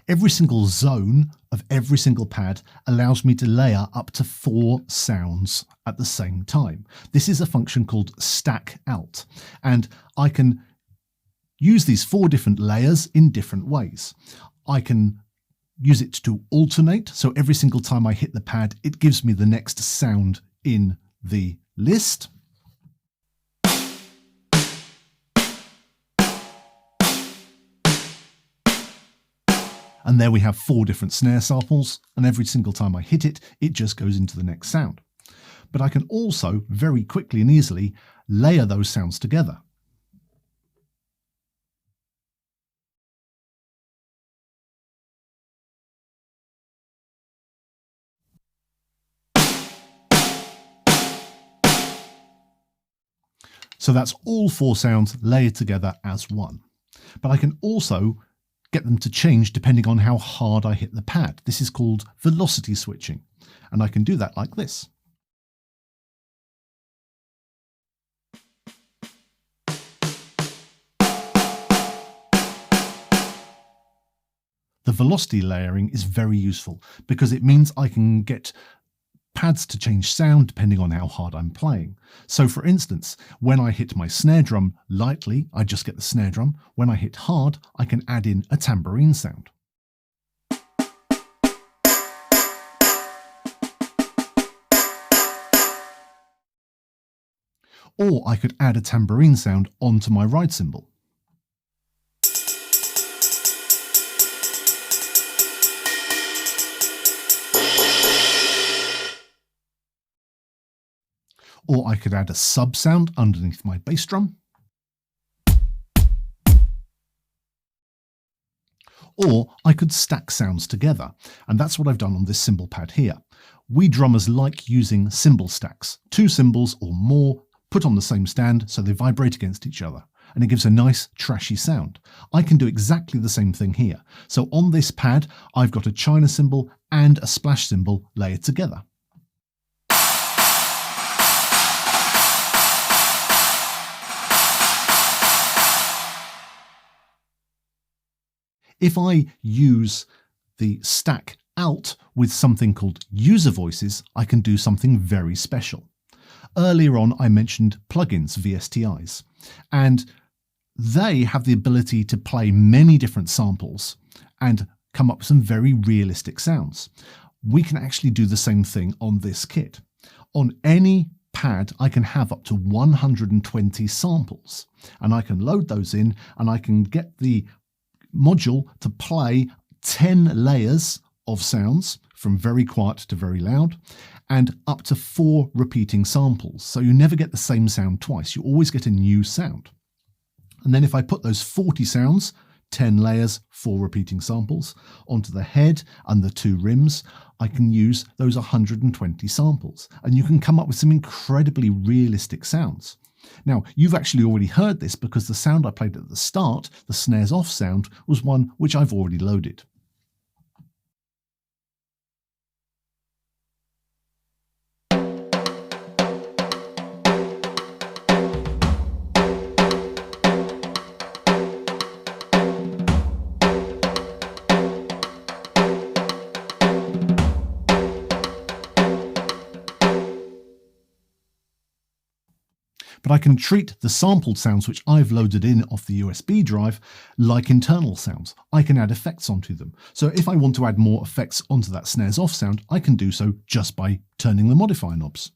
Every single zone of every single pad allows me to layer up to 4 sounds at the same time. This is a function called stack alt, and I can use these 4 different layers in different ways. I can use it to alternate, so every single time I hit the pad, it gives me the next sound in the list. And there we have 4 different snare samples, and every single time I hit it, it just goes into the next sound. But I can also very quickly and easily layer those sounds together. So that's all 4 sounds layered together as one. But I can also get them to change depending on how hard I hit the pad. This is called velocity switching, and I can do that like this. The velocity layering is very useful because it means I can get pads to change sound depending on how hard I'm playing. So for instance, when I hit my snare drum lightly, I just get the snare drum. When I hit hard, I can add in a tambourine sound. Or I could add a tambourine sound onto my ride cymbal. Or I could add a sub sound underneath my bass drum. Or I could stack sounds together, and that's what I've done on this cymbal pad here. We drummers like using cymbal stacks, 2 cymbals or more put on the same stand so they vibrate against each other, and it gives a nice trashy sound. I can do exactly the same thing here. So on this pad, I've got a china cymbal and a splash cymbal layered together. If I use the stack alt with something called user voices, I can do something very special. Earlier on, I mentioned plugins, VSTIs, and they have the ability to play many different samples and come up with some very realistic sounds. We can actually do the same thing on this kit. On any pad, I can have up to 120 samples, and I can load those in, and I can get the module to play 10 layers of sounds from very quiet to very loud and up to 4 repeating samples. So you never get the same sound twice. You always get a new sound. And then if I put those 40 sounds, 10 layers, 4 repeating samples, onto the head and the 2 rims, I can use those 120 samples. And you can come up with some incredibly realistic sounds. Now, you've actually already heard this because the sound I played at the start, the snares off sound, was one which I've already loaded. But I can treat the sampled sounds which I've loaded in off the USB drive like internal sounds. I can add effects onto them. So if I want to add more effects onto that snares off sound, I can do so just by turning the modifier knobs.